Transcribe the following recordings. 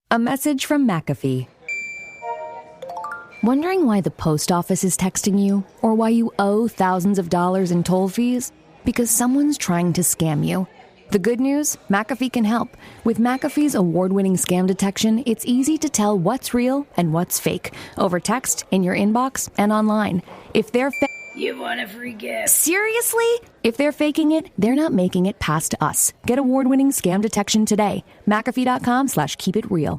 A message from McAfee. Wondering why the post office is texting you or why you owe thousands of dollars in toll fees? Because someone's trying to scam you. The good news? McAfee can help. With McAfee's award-winning scam detection, it's easy to tell what's real and what's fake over text, in your inbox, and online. If they're You want a free gift? Seriously? If they're faking it, they're not making it past us. Get award-winning scam detection today. McAfee.com/keepitreal.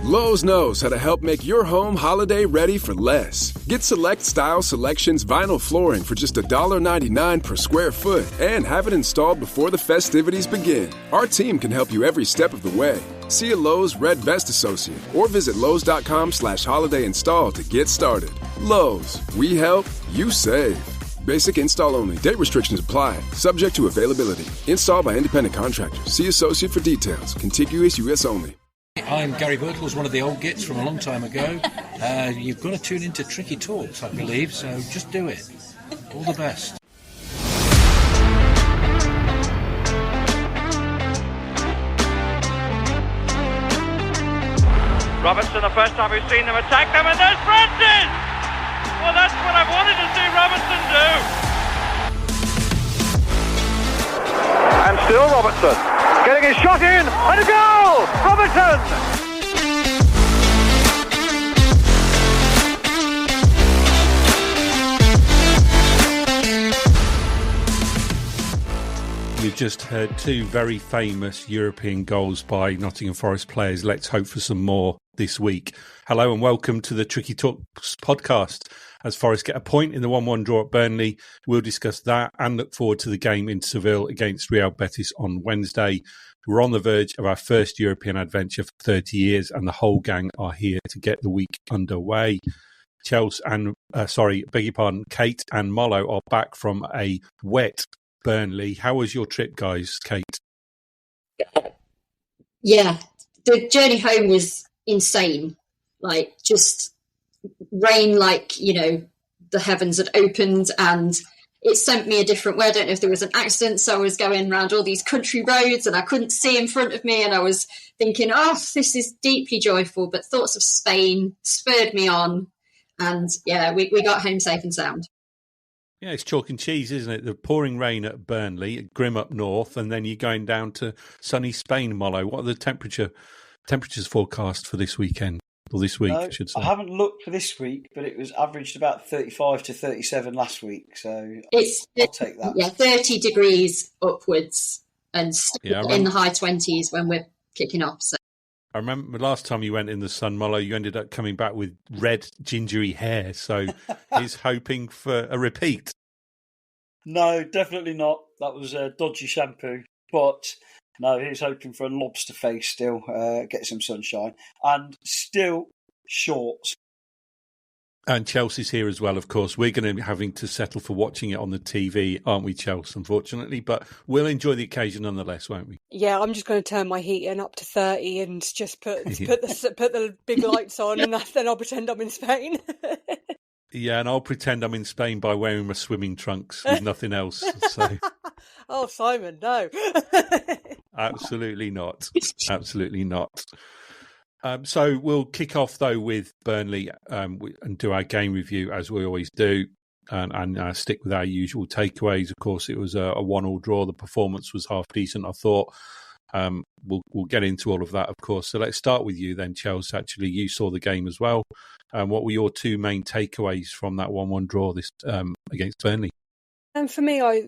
Lowe's knows how to help make your home holiday ready for less. Get Select Style Selections vinyl flooring for just $1.99 per square foot and have it installed before the festivities begin. Our team can help you every step of the way. See a Lowe's Red Vest associate or visit Lowe's.com/holiday install to get started. Lowe's, we help, you save. Basic install only. Date restrictions apply. Subject to availability. Installed by independent contractors. See associate for details. Contiguous U.S. only. I'm Gary Birtles, one of the old gits from a long time ago. You've got to tune into Tricky Talks, I believe, so just do it. All the best. Robertson, the first time we've seen them attack them, and there's Francis! Well, that's what I've wanted to see Robertson do. And still Robertson, getting his shot in, and a goal! Robertson! You've just heard two very famous European goals by Nottingham Forest players. Let's hope for some more this week. Hello and welcome to the Tricky Talks podcast. As Forest get a point in the 1-1 draw at Burnley, we'll discuss that and look forward to the game in Seville against Real Betis on Wednesday. We're on the verge of our first European adventure for 30 years and the whole gang are here to get the week underway. Kate and Mollo are back from a wet Burnley. How was your trip, guys? Kate? Yeah, the journey home was insane. Like, just rain, the heavens had opened and it sent me a different way. I don't know if there was an accident, so I was going around all these country roads and I couldn't see in front of me, and I was thinking, this is deeply joyful, but thoughts of Spain spurred me on, and yeah, we got home safe and sound. Yeah, it's chalk and cheese, isn't it? The pouring rain at Burnley, grim up north, and then you're going down to sunny Spain, Mollo. What are the temperatures forecast for this weekend? Or this week, I should say. I haven't looked for this week, but it was averaged about 35 to 37 last week, so I'll take that. Yeah, 30 degrees upwards and in the high 20s when we're kicking off. So. I remember last time you went in the sun, Mollo, you ended up coming back with red, gingery hair. So he's hoping for a repeat. No, definitely not. That was a dodgy shampoo. But no, he's hoping for a lobster face still, get some sunshine. And still shorts. And Chelsea's here as well, of course. We're going to be having to settle for watching it on the TV, aren't we, Chelsea, unfortunately? But we'll enjoy the occasion nonetheless, won't we? Yeah, I'm just going to turn my heating up to 30 and just put the big lights on, and then I'll pretend I'm in Spain. Yeah, and I'll pretend I'm in Spain by wearing my swimming trunks with nothing else. So. Oh, Simon, no. Absolutely not. Absolutely not. So we'll kick off, though, with Burnley and do our game review, as we always do, and stick with our usual takeaways. Of course, it was a 1-1 draw. The performance was half decent, I thought. We'll get into all of that, of course. So let's start with you then, Chelsea. Actually, you saw the game as well. What were your two main takeaways from that 1-1 draw this against Burnley? And for me, I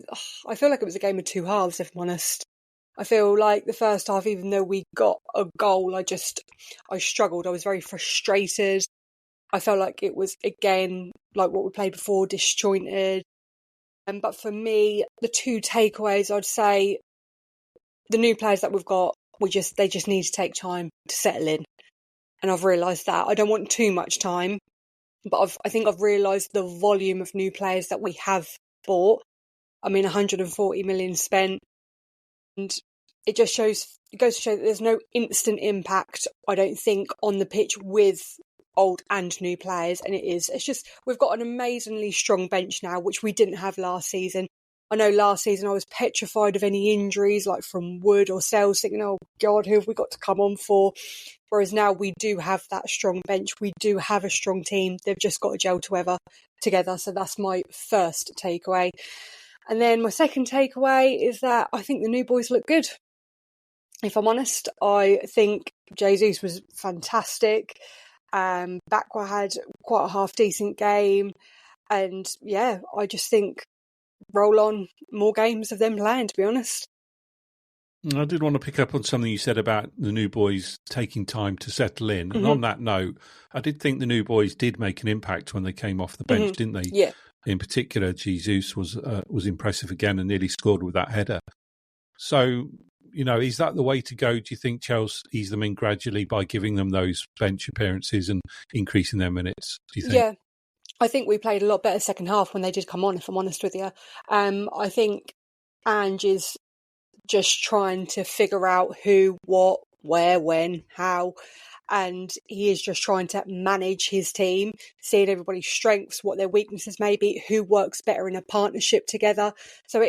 feel like it was a game of two halves, if I'm honest. I feel like the first half, even though we got a goal, I struggled. I was very frustrated. I felt like it was, again, like what we played before, disjointed. But for me, the two takeaways, I'd say the new players that we've got, they just need to take time to settle in. And I've realised that. I don't want too much time, but I think I've realised the volume of new players that we have bought. I mean, 140 million spent. And it goes to show that there's no instant impact, I don't think, on the pitch with old and new players. And it's just, we've got an amazingly strong bench now, which we didn't have last season. I know last season I was petrified of any injuries, like from Wood or Sells, thinking, oh God, who have we got to come on for? Whereas now we do have that strong bench. We do have a strong team. They've just got to gel together. So that's my first takeaway. And then my second takeaway is that I think the new boys look good. If I'm honest, I think Jesus was fantastic. Bakwa had quite a half-decent game. And yeah, I just think roll on more games of them playing, to be honest. I did want to pick up on something you said about the new boys taking time to settle in. Mm-hmm. And on that note, I did think the new boys did make an impact when they came off the bench, didn't they? Yeah. In particular, Jesus was impressive again and nearly scored with that header. So, is that the way to go? Do you think Chelsea ease them in gradually by giving them those bench appearances and increasing their minutes? Do you think? Yeah. I think we played a lot better second half when they did come on, if I'm honest with you. I think Ange is just trying to figure out who, what, where, when, how. And he is just trying to manage his team, seeing everybody's strengths, what their weaknesses may be, who works better in a partnership together. So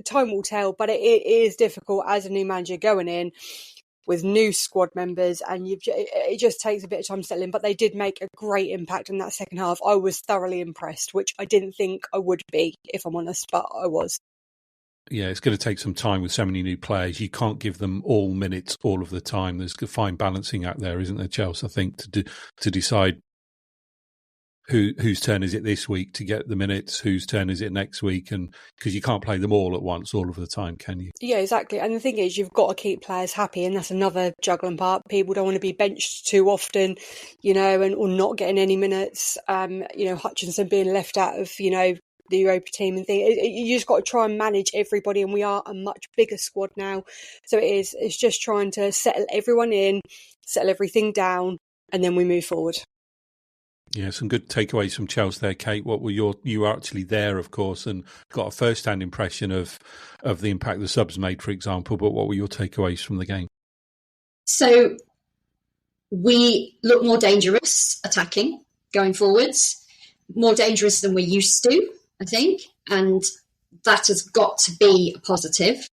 time will tell, but it is difficult as a new manager going in with new squad members, and it just takes a bit of time to settle in. But they did make a great impact in that second half. I was thoroughly impressed, which I didn't think I would be, if I'm honest, but I was. Yeah, it's going to take some time with so many new players. You can't give them all minutes all of the time. There's a fine balancing act there, isn't there, Chelsea, I think, to decide whose turn is it this week to get the minutes, whose turn is it next week, and because you can't play them all at once all of the time, can you? Yeah, exactly. And the thing is, you've got to keep players happy, and that's another juggling part. People don't want to be benched too often, or not getting any minutes. Hutchinson being left out of, the Europa team and thing. You just got to try and manage everybody, and we are a much bigger squad now. So it's just trying to settle everyone in, settle everything down, and then we move forward. Yeah, some good takeaways from Chelsea there, Kate. What were you were actually there, of course, and got a first-hand impression of the impact the subs made, for example, but what were your takeaways from the game? So we look more dangerous attacking going forwards, more dangerous than we're used to, I think, and that has got to be a positive.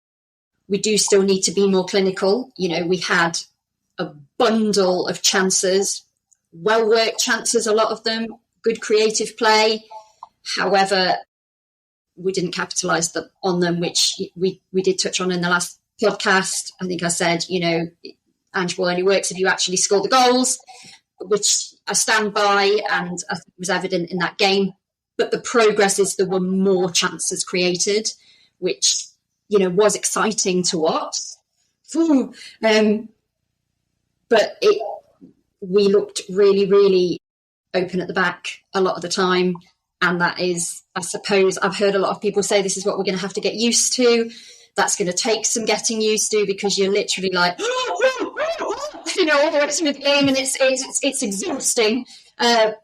We do still need to be more clinical. We had a bundle of chances, well-worked chances, a lot of them, good creative play. However, we didn't capitalise on them, which we did touch on in the last podcast. I think I said, Ange Ball only works if you actually score the goals, which I stand by, and I think was evident in that game. But the progress is there were more chances created, which, was exciting to watch. But we looked really, really open at the back a lot of the time. And that is, I suppose, I've heard a lot of people say this is what we're going to have to get used to. That's going to take some getting used to, because you're literally like, all the way through the game, and it's exhausting. But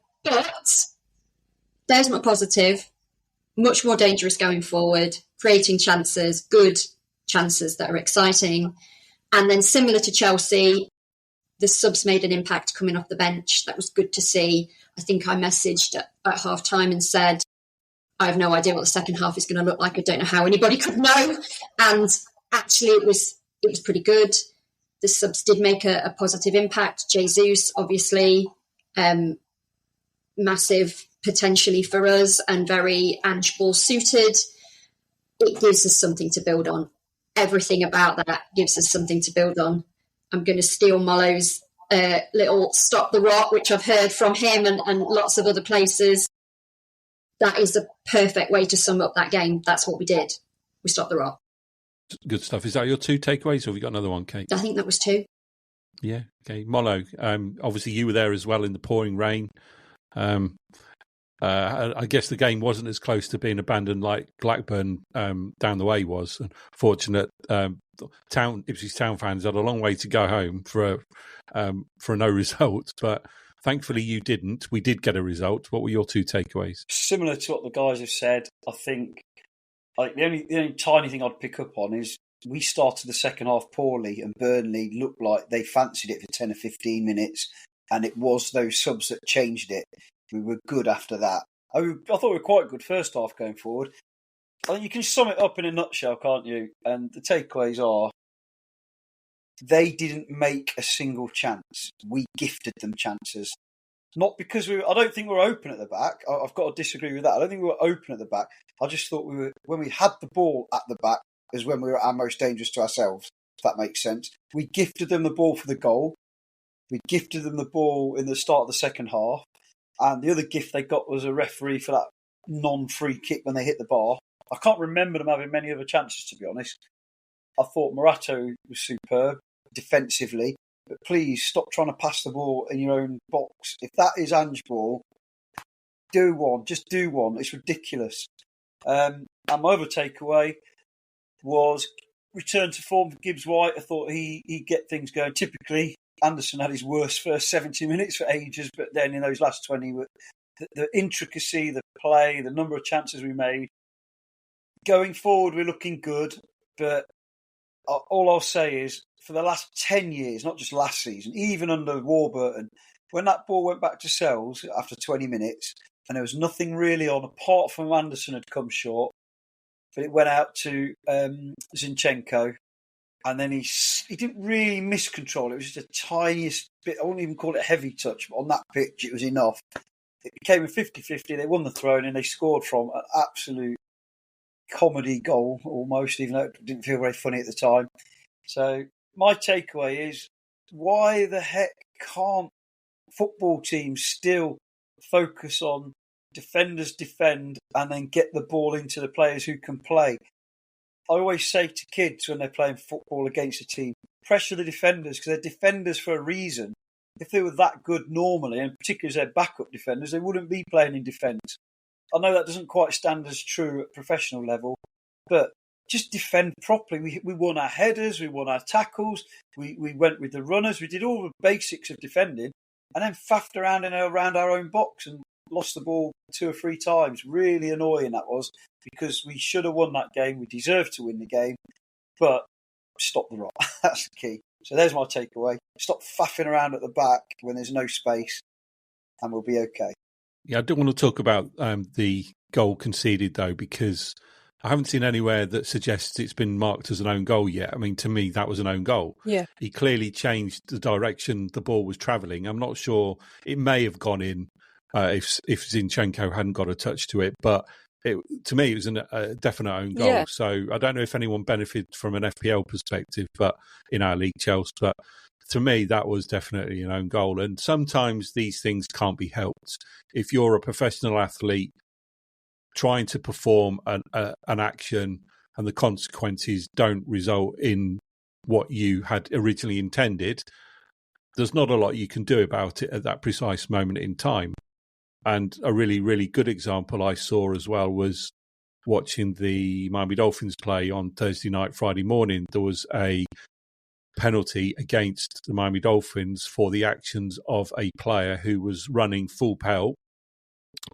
there's my positive. Much more dangerous going forward, creating chances, good chances that are exciting. And then similar to Chelsea, the subs made an impact coming off the bench. That was good to see. I think I messaged at half time and said, I have no idea what the second half is going to look like. I don't know how anybody could know. And actually it was pretty good. The subs did make a positive impact. Jesus, obviously, massive potentially for us and very Ange Ball suited. It gives us something to build on. Everything about that gives us something to build on. I'm going to steal Mollo's little stop the rot, which I've heard from him and lots of other places. That is the perfect way to sum up that game. That's what we did. We stopped the rot. Good stuff. Is that your two takeaways, or have you got another one, Kate? I think that was two. Yeah, okay. Mollo, obviously you were there as well in the pouring rain. I guess the game wasn't as close to being abandoned like Blackburn down the way was. Fortunate Ipswich Town fans had a long way to go home for a no result, but thankfully you didn't. We did get a result. What were your two takeaways? Similar to what the guys have said, I think the only tiny thing I'd pick up on is we started the second half poorly, and Burnley looked like they fancied it for 10 or 15 minutes, and it was those subs that changed it. We were good after that. I thought we were quite good first half going forward. you can sum it up in a nutshell, can't you? And the takeaways are, they didn't make a single chance. We gifted them chances. Not because I don't think we were open at the back. I've got to disagree with that. I don't think we were open at the back. I just thought when we had the ball at the back is when we were our most dangerous to ourselves, if that makes sense. We gifted them the ball for the goal. We gifted them the ball in the start of the second half. And the other gift they got was a referee for that non-free kick when they hit the bar. I can't remember them having many other chances, to be honest. I thought Morato was superb defensively. But please stop trying to pass the ball in your own box. If that is Ange ball, do one. Just do one. It's ridiculous. And my other takeaway was return to form for Gibbs White. I thought he'd get things going. Typically, Anderson had his worst first 70 minutes for ages, but then in those last 20, the intricacy, the play, the number of chances we made. Going forward, we're looking good, but all I'll say is, for the last 10 years, not just last season, even under Warburton, when that ball went back to Sells after 20 minutes, and there was nothing really on apart from Anderson had come short, but it went out to Zinchenko, and then he didn't really miscontrol. It was just a tiniest bit. I wouldn't even call it a heavy touch, but on that pitch, it was enough. It became a 50-50. They won the throw-in, and they scored from an absolute comedy goal, almost, even though it didn't feel very funny at the time. So my takeaway is, why the heck can't football teams still focus on defenders defend and then get the ball into the players who can play? I always say to kids when they're playing football against a team, pressure the defenders, because they're defenders for a reason. If they were that good normally, and particularly as they're backup defenders, they wouldn't be playing in defence. I know that doesn't quite stand as true at professional level, but just defend properly. We won our headers, we won our tackles, we went with the runners, we did all the basics of defending, and then faffed around around our own box and lost the ball 2 or 3 times. Really annoying that was, because we should have won that game. We deserved to win the game, but stop the rot. That's the key. So there's my takeaway. Stop faffing around at the back when there's no space, and we'll be okay. Yeah, I do want to talk about the goal conceded, though, because I haven't seen anywhere that suggests it's been marked as an own goal yet. I mean, to me, that was an own goal. Yeah. He clearly changed the direction the ball was travelling. I'm not sure. It may have gone in if Zinchenko hadn't got a touch to it, but to me, it was a definite own goal. Yeah. So I don't know if anyone benefited from an FPL perspective, but in our league, Chelsea, but to me, that was definitely an own goal. And sometimes these things can't be helped. If you're a professional athlete trying to perform an action and the consequences don't result in what you had originally intended, there's not a lot you can do about it at that precise moment in time. And a really, really good example I saw as well was watching the Miami Dolphins play on Thursday night, Friday morning. There was a penalty against the Miami Dolphins for the actions of a player who was running full pelt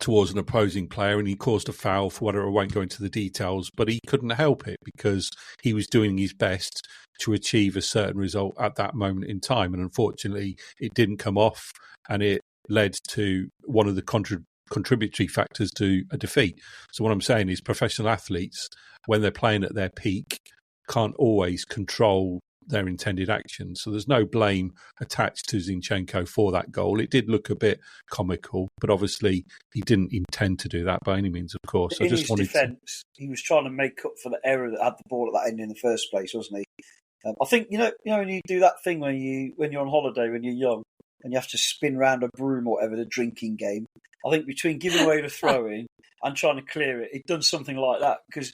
towards an opposing player, and he caused a foul for whatever. I won't go into the details, but he couldn't help it because he was doing his best to achieve a certain result at that moment in time. And unfortunately, it didn't come off, and it led to one of the contributory factors to a defeat. So what I'm saying is professional athletes, when they're playing at their peak, can't always control their intended actions. So there's no blame attached to Zinchenko for that goal. It did look a bit comical, but obviously he didn't intend to do that by any means, of course. In his defence, he was trying to make up for the error that had the ball at that end in the first place, wasn't he? I think you know when you do that thing when you're on holiday when you're young and you have to spin round a broom or whatever, the drinking game. I think between giving away the throw-in and trying to clear it, he'd done something like that, because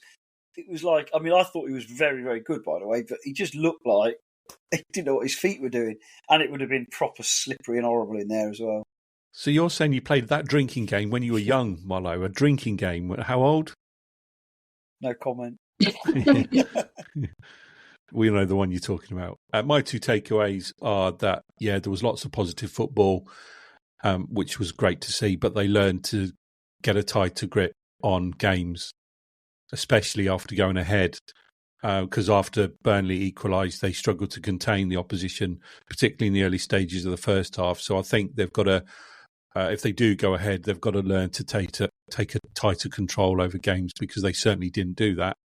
it was like, I mean, I thought he was very, very good, by the way, but he just looked like he didn't know what his feet were doing. And it would have been proper slippery and horrible in there as well. So you're saying you played that drinking game when you were young, Marlo, a drinking game. How old? No comment. We know the one you're talking about. My 2 takeaways are that, yeah, there was lots of positive football, which was great to see, but they learned to get a tighter grip on games, especially after going ahead, because after Burnley equalised, they struggled to contain the opposition, particularly in the early stages of the first half. So I think they've got to, if they do go ahead, they've got to learn to take take a tighter control over games, because they certainly didn't do that.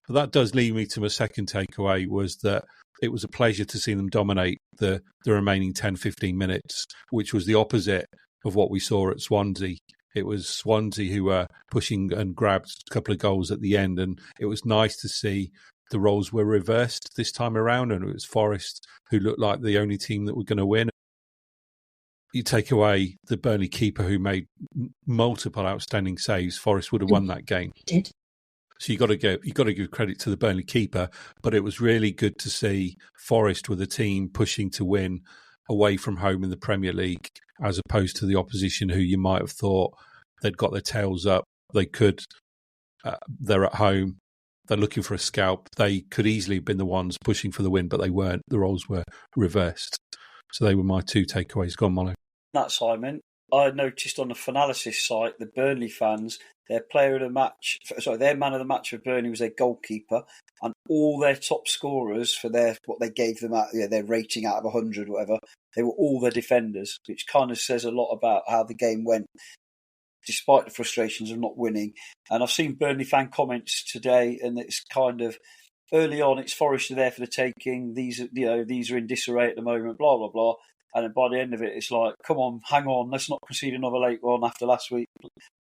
But that does lead me to my second takeaway, was that it was a pleasure to see them dominate the remaining 10-15 minutes, which was the opposite of what we saw at Swansea. It was Swansea who were pushing and grabbed a couple of goals at the end, and it was nice to see the roles were reversed this time around, and it was Forest who looked like the only team that were going to win. You take away the Burnley keeper who made multiple outstanding saves, Forest would have won that game. Did. So you got to give credit to the Burnley keeper, but it was really good to see Forest with a team pushing to win away from home in the Premier League, as opposed to the opposition who you might have thought they'd got their tails up. They're at home. They're looking for a scalp. They could easily have been the ones pushing for the win, but they weren't. The roles were reversed. So they were my two takeaways. Go on, Mollo. That, Simon. I noticed on the Finalysis site, the Burnley fans, their man of the match for Burnley was their goalkeeper, and all their top scorers for what they gave them their rating out of 100, whatever, they were all their defenders, which kind of says a lot about how the game went, despite the frustrations of not winning. And I've seen Burnley fan comments today, and it's kind of early on, it's Forest are there for the taking. These are in disarray at the moment. Blah blah blah. And then by the end of it, it's like, come on, hang on, let's not concede another late one after last week.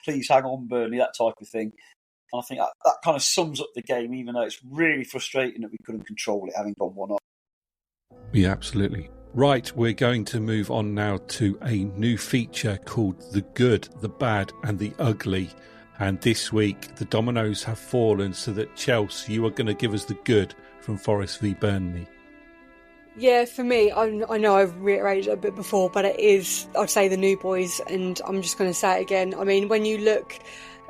Please hang on, Burnley, that type of thing. And I think that kind of sums up the game, even though it's really frustrating that we couldn't control it, having gone 1-0. Yeah, absolutely. Right, we're going to move on now to a new feature called The Good, The Bad and The Ugly. And this week, the dominoes have fallen so that, Chelsea, you are going to give us the good from Forest v Burnley. Yeah, for me, I know I've reiterated it a bit before, but it is, I'd say, the new boys, and I'm just going to say it again. I mean, when you look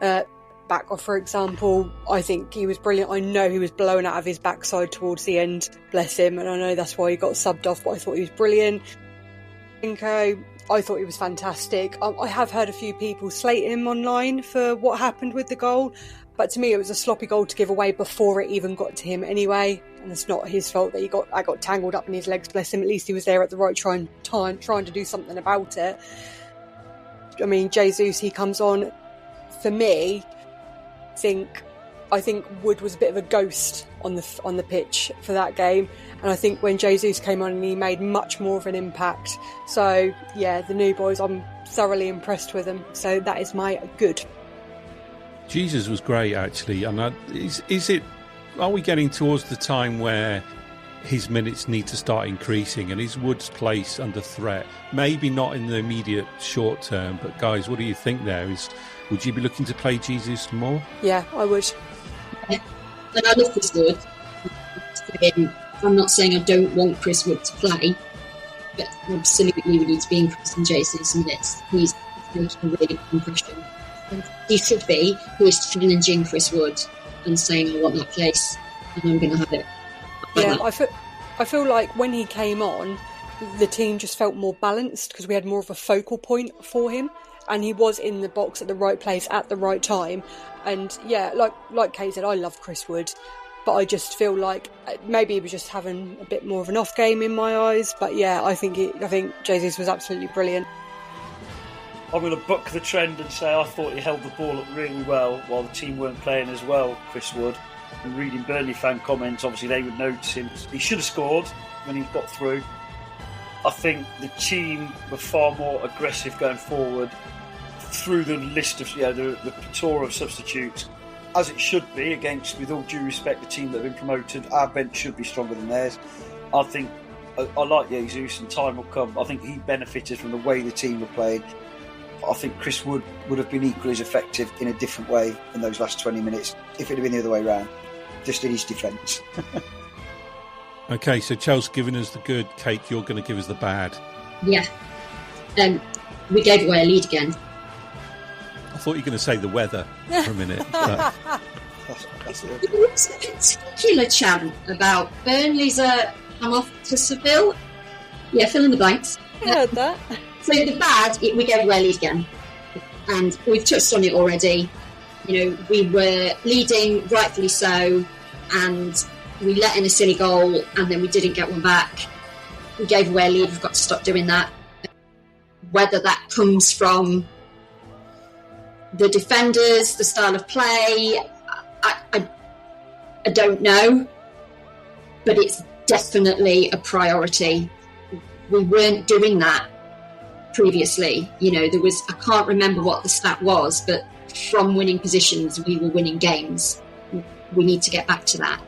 back, for example, I think he was brilliant. I know he was blown out of his backside towards the end, bless him, and I know that's why he got subbed off, but I thought he was brilliant. Inko, I thought he was fantastic. I have heard a few people slate him online for what happened with the goal, but to me it was a sloppy goal to give away before it even got to him anyway, and it's not his fault that I got tangled up in his legs, bless him. At least he was there at the right time trying to do something about it. I mean, Jesus, he comes on, for me, I think Wood was a bit of a ghost on the pitch for that game, and I think when Jesus came on, he made much more of an impact. So yeah, the new boys, I'm thoroughly impressed with them. So that is my good. Jesus was great, actually. And are we getting towards the time where his minutes need to start increasing, and is Wood's place under threat? Maybe not in the immediate short term, but guys, what do you think there? Would you be looking to play Jesus more? Yeah, I would. Yeah. And I love Chris Wood. I'm not saying I don't want Chris Wood to play, but absolutely we need to be increasing Jesus' minutes. He's making a really good impression. And he should be. He is challenging Chris Wood and saying, I want that place and I'm going to have it. Yeah, I feel like when he came on, the team just felt more balanced because we had more of a focal point for him, and he was in the box at the right place at the right time. And yeah, like Kate said, I love Chris Wood, but I just feel like maybe he was just having a bit more of an off game in my eyes. But yeah, I think Jesus was absolutely brilliant. I'm going to buck the trend and say I thought he held the ball up really well while the team weren't playing as well, Chris Wood. And reading Burnley fan comments, obviously they would notice him. He should have scored when he got through. I think the team were far more aggressive going forward through the list of the plethora of substitutes, as it should be, against, with all due respect, the team that have been promoted. Our bench should be stronger than theirs. I think I like Jesus, and time will come. I think he benefited from the way the team were playing. I think Chris Wood would have been equally as effective in a different way in those last 20 minutes if it had been the other way around, just in his defence. Okay, so Chelsea giving us the good. Kate, you're going to give us the bad. Yeah. We gave away a lead again. I thought you were going to say the weather for a minute. There was a particular chant about Burnley's come off to Seville. Yeah, fill in the blanks. I heard that. So the bad, we gave away a lead again. And we've touched on it already. We were leading, rightfully so, and we let in a silly goal, and then we didn't get one back. We gave away a lead. We've got to stop doing that. Whether that comes from The defenders, the style of play, I don't know, but it's definitely a priority. We weren't doing that previously. There was, I can't remember what the stat was, but from winning positions, we were winning games. We need to get back to that.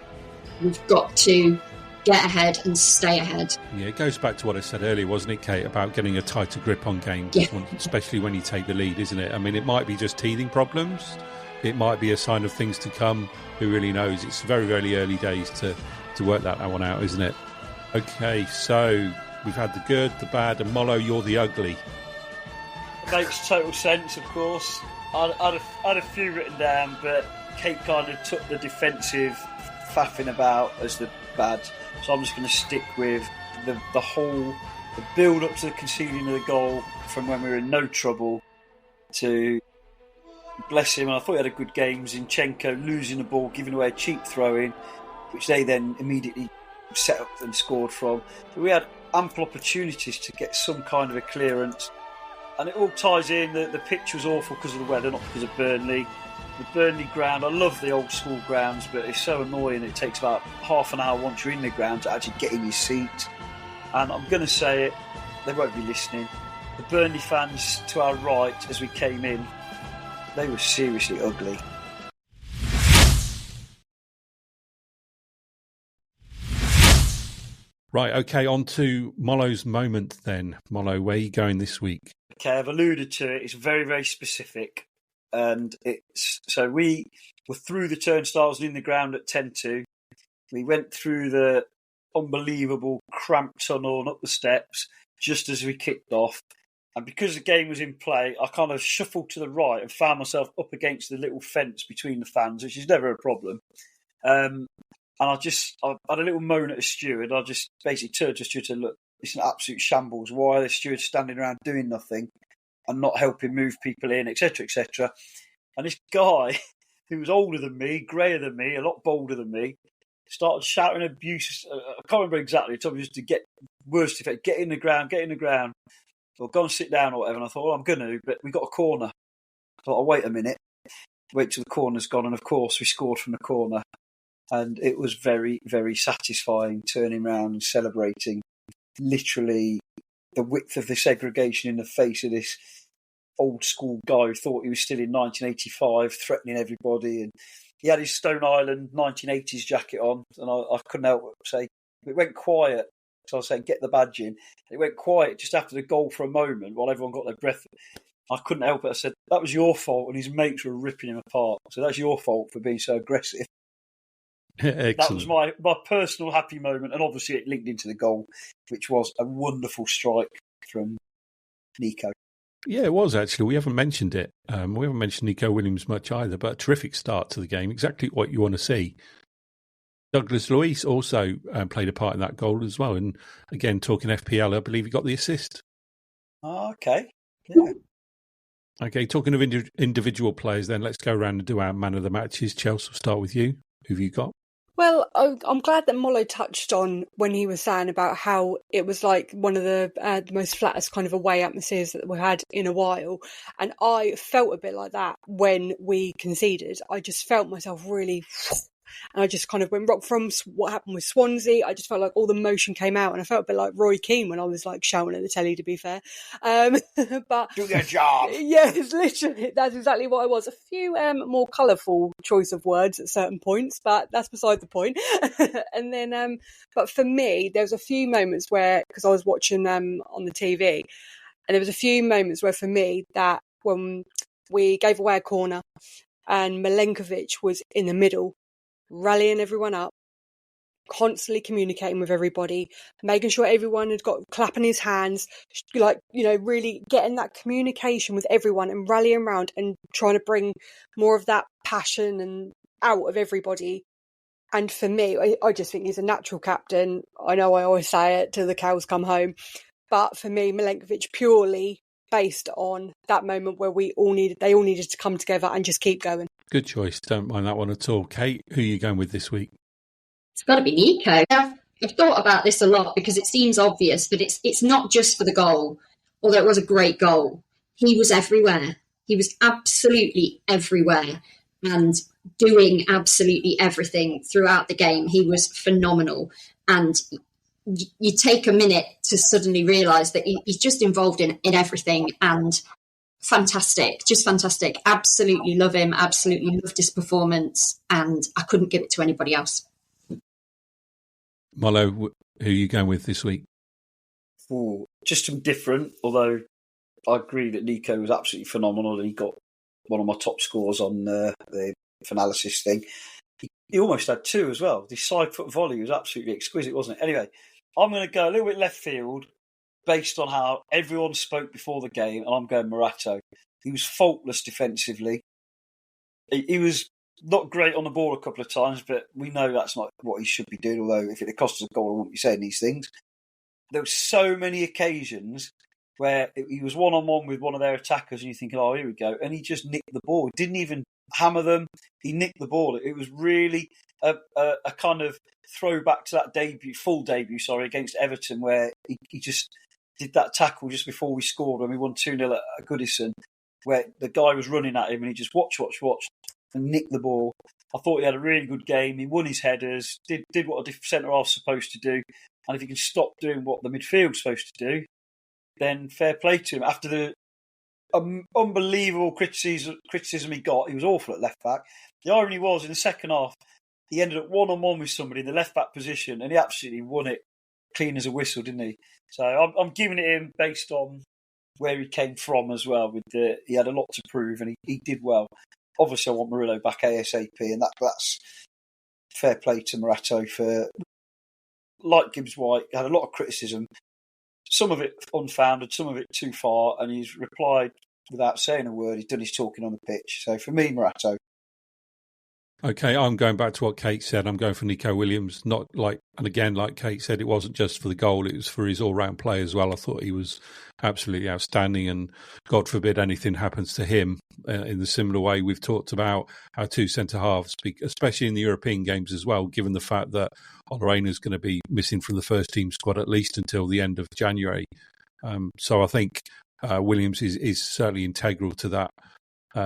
We've got to get ahead and stay ahead. Yeah, it goes back to what I said earlier, wasn't it, Kate, about getting a tighter grip on games, especially when you take the lead, isn't it? I mean, it might be just teething problems. It might be a sign of things to come. Who really knows? It's very, very early days to work that one out, isn't it? Okay, so we've had the good, the bad, and Mollo, you're the ugly. It makes total sense, of course. I had a few written down, but Kate kind of took the defensive faffing about as the bad. So I'm just going to stick with the build up to the conceding of the goal from when we were in no trouble to, bless him, and I thought he had a good game, Zinchenko losing the ball, giving away a cheap throw-in, which they then immediately set up and scored from. So we had ample opportunities to get some kind of a clearance. And it all ties in. The pitch was awful because of the weather, not because of Burnley. The Burnley ground, I love the old school grounds, but it's so annoying. It takes about half an hour once you're in the ground to actually get in your seat. And I'm going to say it, they won't be listening. The Burnley fans to our right, as we came in, they were seriously ugly. Right, okay, on to Mollo's moment then. Mollo, where are you going this week? Okay, I've alluded to it. It's very, very specific. And so we were through the turnstiles and in the ground at 10-2. We went through the unbelievable cramped tunnel and up the steps just as we kicked off. And because the game was in play, I kind of shuffled to the right and found myself up against the little fence between the fans, which is never a problem. And I had a little moan at a steward. I just basically turned to a steward and said, look, it's an absolute shambles. Why are the stewards standing around doing nothing and not helping move people in, etc., etc.? And this guy, who was older than me, greyer than me, a lot bolder than me, started shouting abuse. I can't remember exactly. He told me just to get worst effect, get in the ground, or go and sit down or whatever. And I thought, well, I'm going to, but we got a corner. I thought, I'll wait a minute, wait till the corner's gone. And of course, we scored from the corner. And it was very, very satisfying turning around and celebrating literally the width of the segregation in the face of this old school guy who thought he was still in 1985, threatening everybody. And he had his Stone Island 1980s jacket on. And I couldn't help but say, it went quiet. So I was saying, get the badge in. It went quiet just after the goal for a moment while everyone got their breath. I couldn't help it. I said, that was your fault. And his mates were ripping him apart. So that's your fault for being so aggressive. That was my personal happy moment, and obviously it linked into the goal, which was a wonderful strike from Nico. Yeah, it was actually. We haven't mentioned it. We haven't mentioned Nico Williams much either, but a terrific start to the game. Exactly what you want to see. Douglas Luiz also played a part in that goal as well. And again, talking FPL, I believe he got the assist. Oh, okay. Yeah. Okay, talking of individual players then, let's go around and do our man of the matches. Chelsea, we'll start with you. Who have you got? Well, I'm glad that Mollo touched on when he was saying about how it was like one of the most flattest kind of away atmospheres that we had in a while. And I felt a bit like that when we conceded. I just felt myself really... And I just kind of went rock from what happened with Swansea. I just felt like all the motion came out, and I felt a bit like Roy Keane when I was like shouting at the telly, to be fair. But do your job. Yeah, it's literally, that's exactly what I was. A few more colourful choice of words at certain points, but that's beside the point. And then, but for me, there was a few moments where, because I was watching on the TV, and there was a few moments where for me that when we gave away a corner and Milenkovic was in the middle, rallying everyone up, constantly communicating with everybody, making sure everyone had got clapping his hands, like, you know, really getting that communication with everyone and rallying around and trying to bring more of that passion and out of everybody. And for me, I just think he's a natural captain. I know I always say it till the cows come home, but for me, Milenkovic purely based on that moment where they all needed to come together and just keep going. Good choice. Don't mind that one at all. Kate, who are you going with this week? It's got to be Nico. I've thought about this a lot because it seems obvious, but it's not just for the goal, although it was a great goal. He was everywhere. He was absolutely everywhere and doing absolutely everything throughout the game. He was phenomenal. And you take a minute to suddenly realise that he's just involved in everything, and fantastic, just fantastic. Absolutely love him, absolutely loved his performance, and I couldn't give it to anybody else. Molo, who are you going with this week? Ooh, just some different, although I agree that Nico was absolutely phenomenal and he got one of my top scores on the Finalysis thing. He almost had two as well. The side foot volley was absolutely exquisite, wasn't it? Anyway, I'm going to go a little bit left field based on how everyone spoke before the game, and I'm going Morato. He was faultless defensively. He was not great on the ball a couple of times, but we know that's not what he should be doing, although if it had cost us a goal, I wouldn't be saying these things. There were so many occasions where he was one-on-one with one of their attackers and you're thinking, oh, here we go. And he just nicked the ball. He didn't even hammer them. He nicked the ball. It was really a kind of throwback to that full debut, against Everton, where he just did that tackle just before we scored when we won 2-0 at Goodison, where the guy was running at him and he just watched and nicked the ball. I thought he had a really good game. He won his headers, did what a centre-half's supposed to do. And if he can stop doing what the midfield's supposed to do, then fair play to him. After the unbelievable criticism he got, he was awful at left-back. The irony was, in the second half, he ended up one-on-one with somebody in the left-back position, and he absolutely won it clean as a whistle, didn't he? So I'm giving it him based on where he came from as well. He had a lot to prove, and he did well. Obviously, I want Murillo back ASAP, and that's fair play to Morato for, like Gibbs-White, had a lot of criticism, some of it unfounded, some of it too far, and he's replied without saying a word. He's done his talking on the pitch. So for me, Morato. Okay, I'm going back to what Kate said. I'm going for Nico Williams. And again, like Kate said, it wasn't just for the goal, it was for his all-round play as well. I thought he was absolutely outstanding, and God forbid anything happens to him in the similar way we've talked about our two centre-halves, especially in the European games as well, given the fact that Olarena's going to be missing from the first team squad at least until the end of January. So I think Williams is certainly integral to that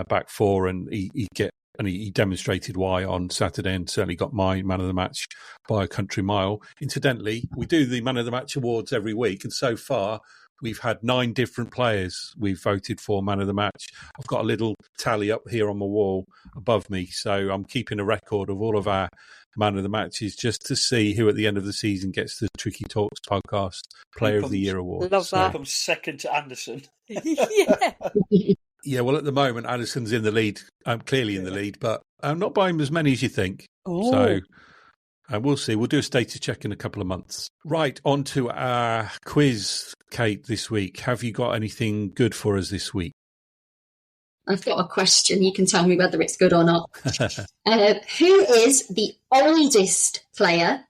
back four, and he demonstrated why on Saturday, and certainly got my man of the match by a country mile. Incidentally, we do the man of the match awards every week, and so far we've had 9 different players we've voted for man of the match. I've got a little tally up here on my wall above me, so I'm keeping a record of all of our man of the matches just to see who at the end of the season gets the Tricky Talks podcast Player of the Year award. Love that. Comes second to Anderson. Yeah. Yeah, well, at the moment, Addison's in the lead, clearly in the lead, but not by as many as you think. Oh. So we'll see. We'll do a status check in a couple of months. Right, on to our quiz, Kate, this week. Have you got anything good for us this week? I've got a question. You can tell me whether it's good or not. Who is the oldest player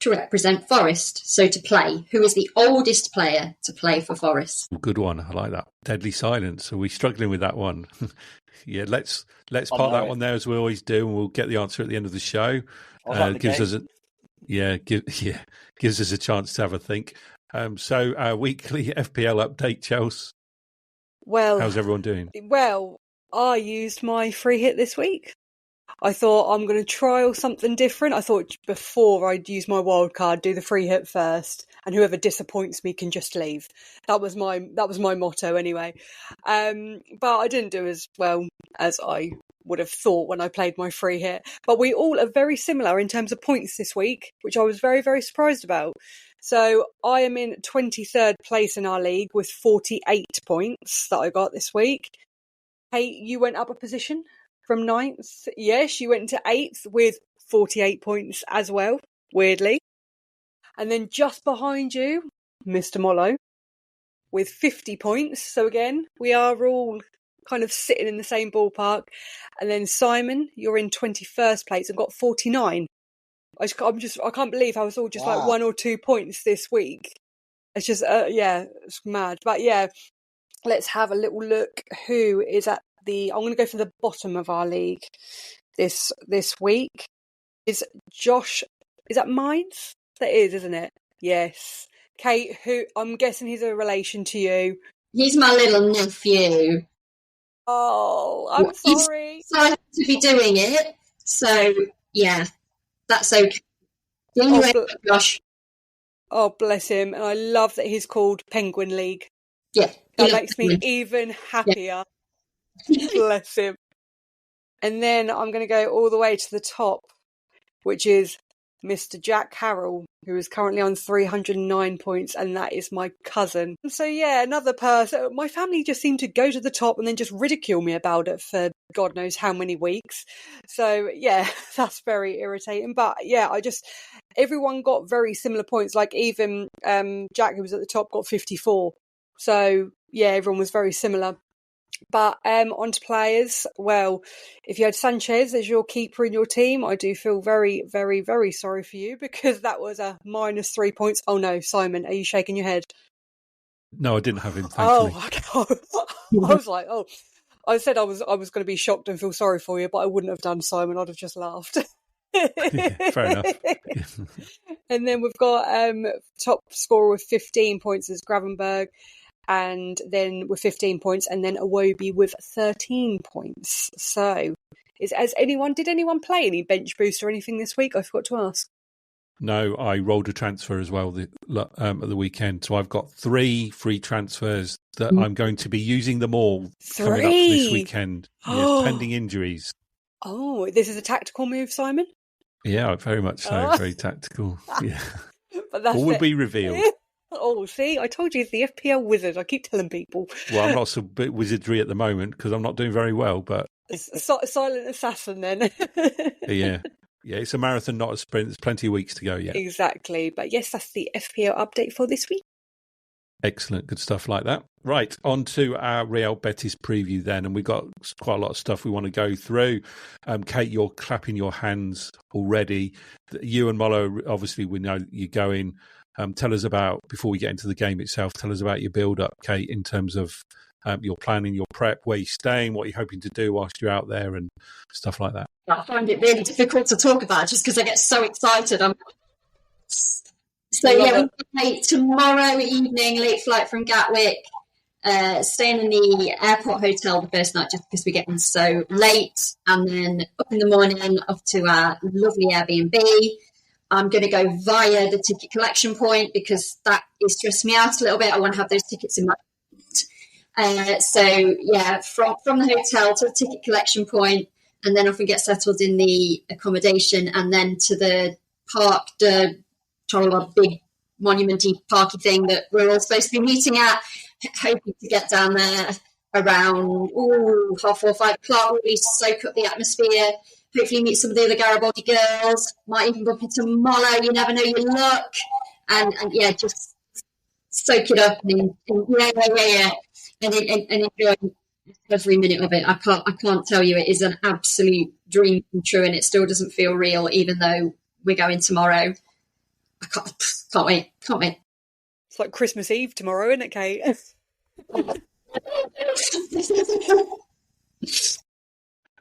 to represent Forest? So to play. Who is the oldest player to play for Forest? Good one. I like that. Deadly silence. Are we struggling with that one? Yeah, let's park that one there as we always do, and we'll get the answer at the end of the show. Gives us a chance to have a think. So our weekly FPL update, Chelsea. Well, how's everyone doing? Well, I used my free hit this week. I thought I'm going to trial something different. I thought before I'd use my wild card, do the free hit first, and whoever disappoints me can just leave. That was my motto anyway. But I didn't do as well as I would have thought when I played my free hit. But we all are very similar in terms of points this week, which I was very, very surprised about. So I am in 23rd place in our league with 48 points that I got this week. Hey, you went up a position from 9th. Yes, you went into 8th with 48 points as well, weirdly. And then just behind you, Mr. Mollo, with 50 points. So again, we are all kind of sitting in the same ballpark. And then Simon, you're in 21st place and got 49. I can't believe I was all just like 1 or 2 points this week. It's just, it's mad. But yeah, let's have a little look who is at I'm going to go for the bottom of our league this week. Is Josh, is that Mines? That is, isn't it? Yes. Kate, who I'm guessing he's a relation to you. He's my little nephew. Oh, I'm He's sorry. decided to be doing it, so yeah, that's okay. The only way, Josh. Oh, bless him. And I love that he's called Penguin League. Yeah, That makes me even happier. Yeah. Bless him. And then I'm going to go all the way to the top, which is Mr. Jack Harrell, who is currently on 309 points, and that is my cousin. So yeah, another person. My family just seemed to go to the top and then just ridicule me about it for God knows how many weeks. So yeah, that's very irritating. But yeah, everyone got very similar points. Like even Jack, who was at the top, got 54. So yeah, everyone was very similar. But on to players. Well, if you had Sanchez as your keeper in your team, I do feel very, very, very sorry for you, because that was a -3 points. Oh no, Simon, are you shaking your head? No, I didn't have him, thankfully. I was like, oh, I said I was going to be shocked and feel sorry for you, but I wouldn't have done, Simon. I'd have just laughed. Yeah, fair enough. And then we've got top scorer with 15 points is Gravenberg. And then with 15 points, and then Iwobi with 13 points. So, did anyone play any bench boost or anything this week? I forgot to ask. No, I rolled a transfer as well at the weekend. So I've got 3 free transfers that I'm going to be using them all coming up this weekend. Yes, pending injuries. Oh, this is a tactical move, Simon? Yeah, very much so. Very tactical. Yeah. But that's all will be revealed. Oh, see, I told you he's the FPL wizard. I keep telling people. Well, I'm not so bit wizardry at the moment because I'm not doing very well, but... Silent assassin, then. Yeah, it's a marathon, not a sprint. There's plenty of weeks to go yet. Exactly. But yes, that's the FPL update for this week. Excellent. Good stuff like that. Right, on to our Real Betis preview then, and we've got quite a lot of stuff we want to go through. Kate, you're clapping your hands already. You and Molo, obviously, we know you're going... tell us about, before we get into the game itself, tell us about your build-up, Kate, in terms of your planning, your prep, where you're staying, what you're hoping to do whilst you're out there and stuff like that. I find it really difficult to talk about just because I get so excited. Tomorrow evening, late flight from Gatwick, staying in the airport hotel the first night just because we're getting so late, and then up in the morning off to our lovely Airbnb. I'm going to go via the ticket collection point because that is stressing me out a little bit. I want to have those tickets in my from the hotel to the ticket collection point, and then off and get settled in the accommodation, and then to the park, the big monumenty parky thing that we're all supposed to be meeting at, hoping to get down there around 4:30, 5 o'clock, really soak up the atmosphere. Hopefully meet some of the other Garibaldi girls. Might even bump into Molo. You never know your luck. And just soak it up and enjoy every minute of it. I can't tell you, it is an absolute dream come true, and it still doesn't feel real, even though we're going tomorrow. I can't wait. It's like Christmas Eve tomorrow, isn't it, Kate?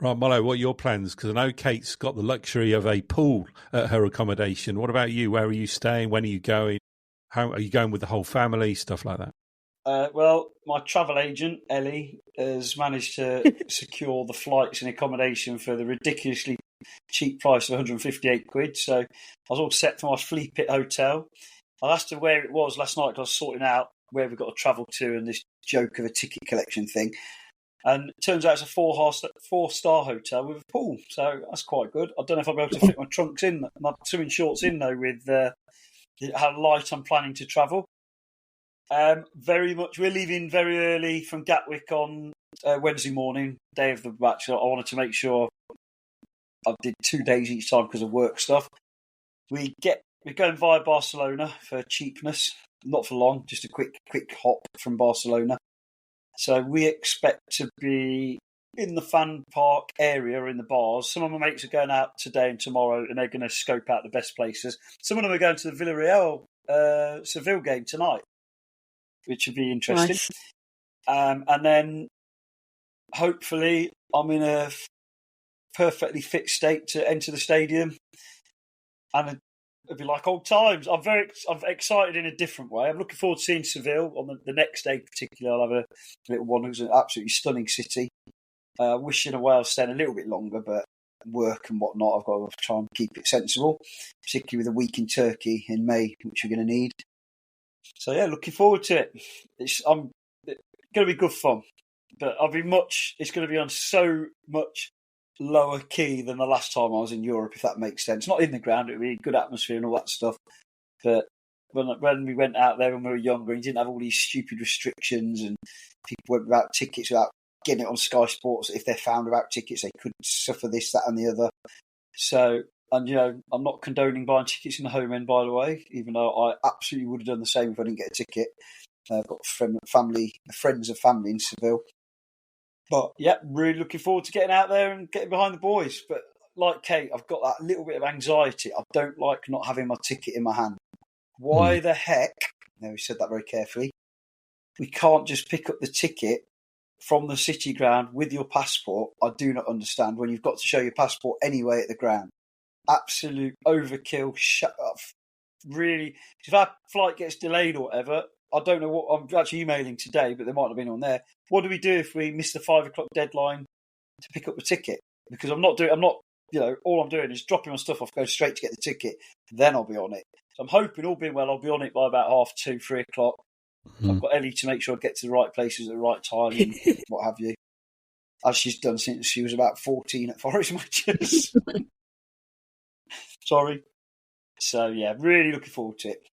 Right, Molo, what are your plans? Because I know Kate's got the luxury of a pool at her accommodation. What about you? Where are you staying? When are you going? How are you going with the whole family? Stuff like that. Well, my travel agent, Ellie, has managed to secure the flights and accommodation for the ridiculously cheap price of 158 quid. So I was all set for my Flea Pit hotel. I asked her where it was last night because I was sorting out where we've got to travel to and this joke of a ticket collection thing. And it turns out it's a 4-star hotel with a pool. So that's quite good. I don't know if I'll be able to fit my trunks in, my swimming shorts in, though, with how light I'm planning to travel. Very much. We're leaving very early from Gatwick on Wednesday morning, day of the match. I wanted to make sure I did 2 days each time because of work stuff. We're going via Barcelona for cheapness, not for long, just a quick hop from Barcelona. So we expect to be in the fan park area, in the bars. Some of my mates are going out today and tomorrow, and they're going to scope out the best places. Some of them are going to the Villarreal Seville game tonight, which would be interesting. Nice. And then hopefully I'm in a perfectly fit state to enter the stadium. And It'll be like old times. I'm excited in a different way. I'm looking forward to seeing Seville on the next day. Particularly, I'll have a little one who's an absolutely stunning city. Wishing away I'll stay a little bit longer, but work and whatnot, I've got to try and keep it sensible, particularly with a week in Turkey in May, which we're going to need. So yeah, looking forward to it. It's going to be good fun, but it's going to be on so much lower key than the last time I was in Europe, if that makes sense. Not in the ground, it'll be a good atmosphere and all that stuff, but when we went out there when we were younger, you didn't have all these stupid restrictions and people went without tickets, without getting it on Sky Sports. If they're found without tickets, they could suffer this, that and the other. So, and I'm not condoning buying tickets in the home end, by the way, even though I absolutely would have done the same if I didn't get a ticket. I've got friends of family in Seville. But yeah, really looking forward to getting out there and getting behind the boys. But like Kate, I've got that little bit of anxiety. I don't like not having my ticket in my hand. Why the heck, no, we said that very carefully, we can't just pick up the ticket from the city ground with your passport? I do not understand when you've got to show your passport anyway at the ground. Absolute overkill. Shut up. Really, if our flight gets delayed or whatever, I don't know what I'm actually emailing today, but there might have been on there. What do we do if we miss the 5 o'clock deadline to pick up the ticket? Because all I'm doing is dropping my stuff off, go straight to get the ticket, then I'll be on it. So I'm hoping, all being well, I'll be on it by about 2:30, 3 o'clock. I've got Ellie to make sure I get to the right places at the right time and what have you, as she's done since she was about 14 at Forest matches. Sorry. So, yeah, really looking forward to it.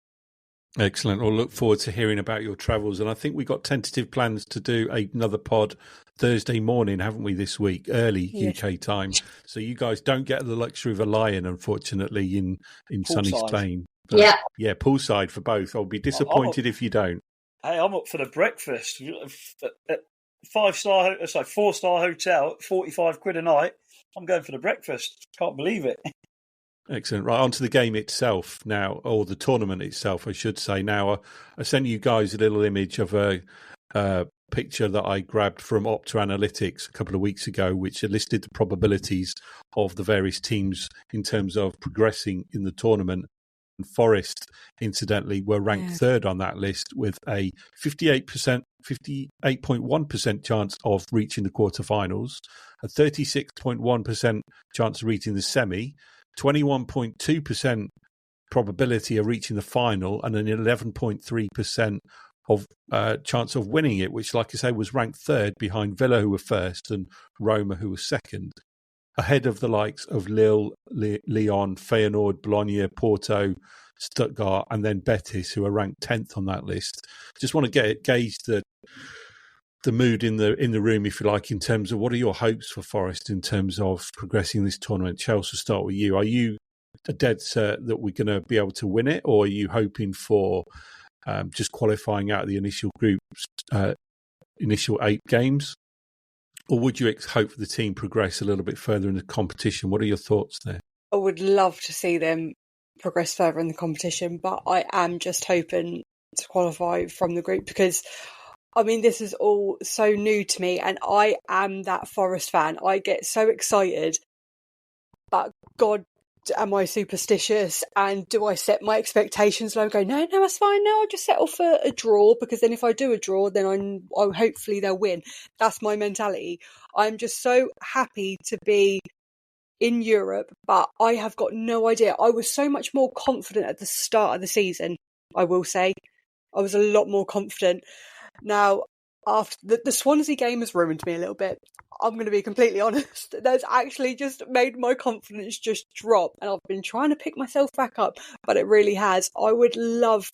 Excellent. We'll look forward to hearing about your travels. And I think we've got tentative plans to do another pod Thursday morning, haven't we, this week, early UK time. So you guys don't get the luxury of a lion, unfortunately, in sunny Spain. But, yeah, poolside for both. I'll be disappointed if you don't. Hey, I'm up for the breakfast. 4-star hotel, £45 a night. I'm going for the breakfast. Can't believe it. Excellent. Right, on to the game itself now, or the tournament itself, I should say. Now, I sent you guys a little image of a picture that I grabbed from Up To Analytics a couple of weeks ago, which listed the probabilities of the various teams in terms of progressing in the tournament. Forest, incidentally, were ranked third on that list with a 58.1% chance of reaching the quarterfinals, a 36.1% chance of reaching the semi, 21.2% probability of reaching the final, and an 11.3% of chance of winning it, which, like I say, was ranked third behind Villa, who were first, and Roma, who were second, ahead of the likes of Lille, Lyon, Feyenoord, Bologna, Porto, Stuttgart, and then Betis, who are ranked 10th on that list. Just want to gauge the mood in the room, if you like, in terms of what are your hopes for Forest in terms of progressing this tournament. Chelsea, will start with you. Are you dead cert that we're going to be able to win it, or are you hoping for just qualifying out of the initial groups, initial 8 games? Or would you hope for the team progress a little bit further in the competition? What are your thoughts there? I would love to see them progress further in the competition, but I am just hoping to qualify from the group because, I mean, this is all so new to me and I am that Forest fan. I get so excited, but God, am I superstitious and do I set my expectations low and go, no, that's fine, no, I'll just settle for a draw because then if I do a draw, then I'll hopefully they'll win. That's my mentality. I'm just so happy to be in Europe, but I have got no idea. I was so much more confident at the start of the season, I will say. I was a lot more confident. Now, after the Swansea game has ruined me a little bit. I'm going to be completely honest. That's actually just made my confidence just drop. And I've been trying to pick myself back up, but it really has. I would love,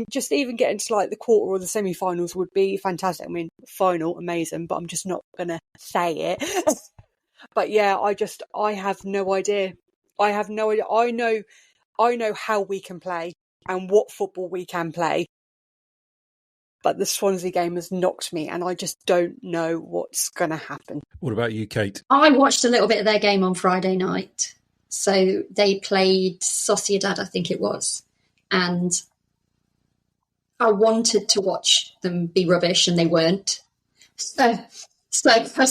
just even getting to like the quarter or the semi-finals would be fantastic. I mean, final, amazing, but I'm just not going to say it. But yeah, I have no idea. I have no idea. I know how we can play and what football we can play. But the Swansea game has knocked me and I just don't know what's going to happen. What about you, Kate? I watched a little bit of their game on Friday night. So they played Sociedad, I think it was. And I wanted to watch them be rubbish and they weren't. So that's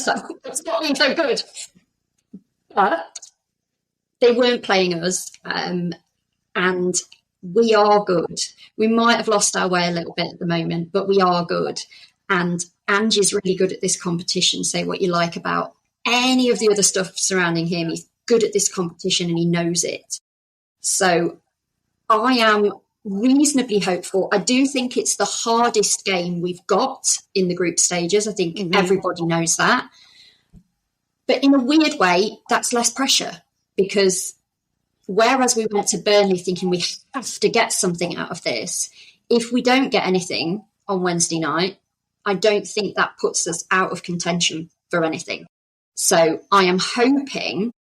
not been so good. But they weren't playing us. And and we are good. We might have lost our way a little bit at the moment, but we are good. And Ange is really good at this competition. Say what you like about any of the other stuff surrounding him. He's good at this competition and he knows it. So I am reasonably hopeful. I do think it's the hardest game we've got in the group stages. I think everybody knows that. But in a weird way, that's less pressure, because whereas we went to Burnley thinking we have to get something out of this, if we don't get anything on Wednesday night, I don't think that puts us out of contention for anything. So I am hoping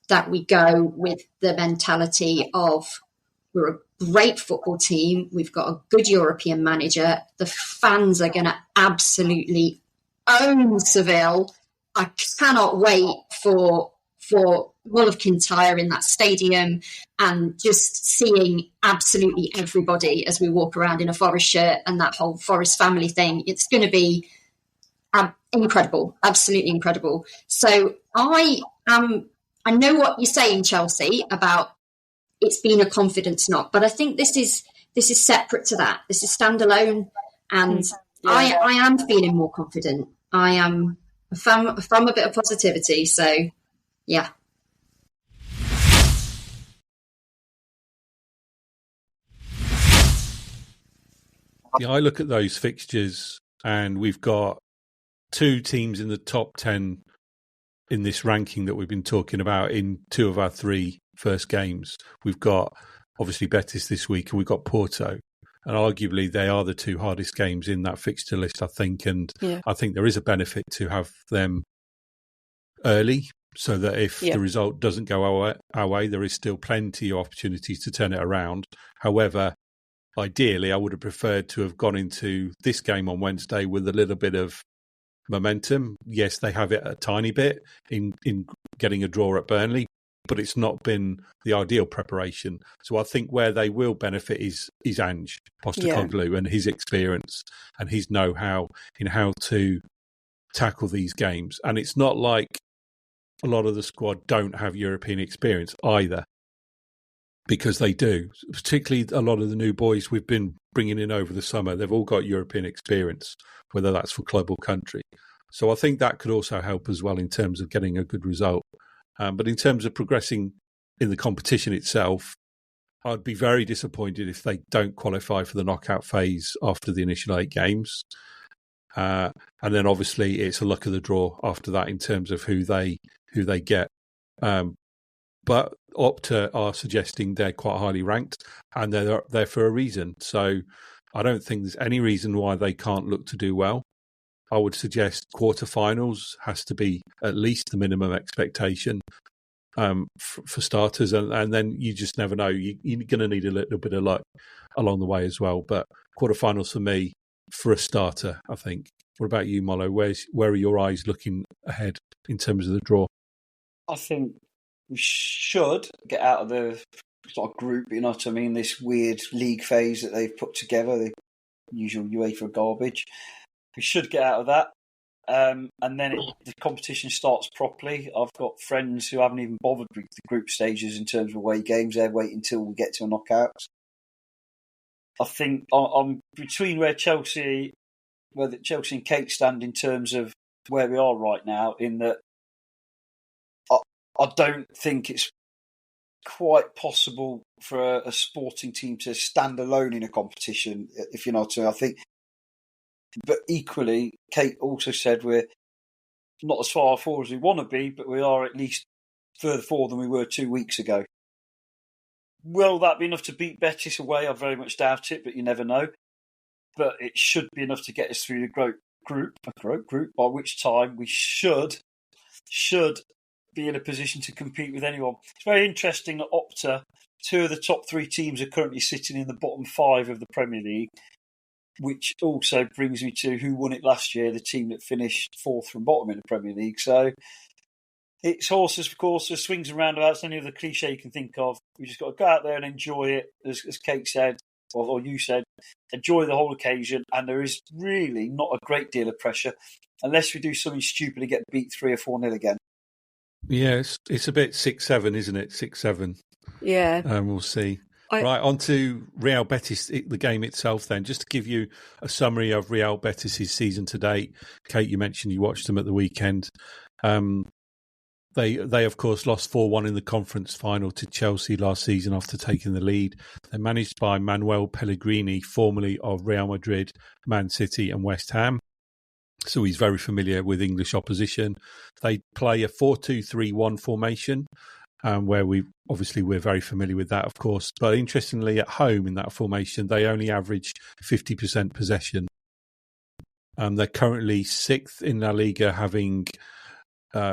that we go with the mentality of we're a great football team, we've got a good European manager, the fans are going to absolutely own Seville. I cannot wait for Mull of Kintyre in that stadium and just seeing absolutely everybody as we walk around in a Forest shirt and that whole Forest family thing. It's going to be incredible, absolutely incredible. So I know what you're saying, Chelsea, about it's been a confidence knock, but I think this is separate to that. This is standalone, and I am feeling more confident. I am from a bit of positivity. So, yeah. Yeah, I look at those fixtures and we've got two teams in the top 10 in this ranking that we've been talking about in two of our three first games. We've got obviously Betis this week and we've got Porto. And arguably they are the two hardest games in that fixture list, I think. And I think there is a benefit to have them early so that if the result doesn't go our way, there is still plenty of opportunities to turn it around. However, ideally, I would have preferred to have gone into this game on Wednesday with a little bit of momentum. Yes, they have it a tiny bit in getting a draw at Burnley, but it's not been the ideal preparation. So I think where they will benefit is Ange Postecoglou and his experience and his know-how in how to tackle these games. And it's not like a lot of the squad don't have European experience either, because they do. Particularly a lot of the new boys we've been bringing in over the summer, they've all got European experience, whether that's for club or country. So I think that could also help as well in terms of getting a good result. But in terms of progressing in the competition itself, I'd be very disappointed if they don't qualify for the knockout phase after the initial 8 games. And then obviously it's a luck of the draw after that in terms of who they get. But Opta are suggesting they're quite highly ranked and they're there for a reason. So I don't think there's any reason why they can't look to do well. I would suggest quarterfinals has to be at least the minimum expectation for starters. And then you just never know. You're going to need a little bit of luck along the way as well. But quarterfinals for me, for a starter, I think. What about you, Mollo? Where are your eyes looking ahead in terms of the draw? I think we should get out of the sort of group, you know what I mean, this weird league phase that they've put together, the usual UEFA garbage. We should get out of that. And then the competition starts properly. I've got friends who haven't even bothered with the group stages in terms of away games. They're waiting until we get to a knockout. I think I'm between where Chelsea and Kate stand in terms of where we are right now, in that I don't think it's quite possible for a sporting team to stand alone in a competition, if you know what I mean. I think, but equally, Kate also said we're not as far forward as we want to be, but we are at least further forward than we were 2 weeks ago. Will that be enough to beat Betis away? I very much doubt it, but you never know. But it should be enough to get us through the group, by which time we should be in a position to compete with anyone. It's very interesting that Opta, 2 of the top 3 teams are currently sitting in the bottom 5 of the Premier League, which also brings me to who won it last year, the team that finished 4th from bottom in the Premier League. So it's horses for courses, swings and roundabouts, any other cliche you can think of. We just got to go out there and enjoy it, as Kate said, or you said, enjoy the whole occasion. And there is really not a great deal of pressure unless we do something stupid and get beat 3 or 4-0 again. Yeah, it's a bit 6-7, isn't it? 6-7. Yeah. We'll see. Right, on to Real Betis, the game itself then. Just to give you a summary of Real Betis' season to date. Kate, you mentioned you watched them at the weekend. They of course, lost 4-1 in the conference final to Chelsea last season after taking the lead. They're managed by Manuel Pellegrini, formerly of Real Madrid, Man City and West Ham. So he's very familiar with English opposition. They play a 4-2-3-1 formation. Where we're very familiar with that, of course. But interestingly, at home in that formation, they only average 50% possession. They're currently 6th in La Liga, having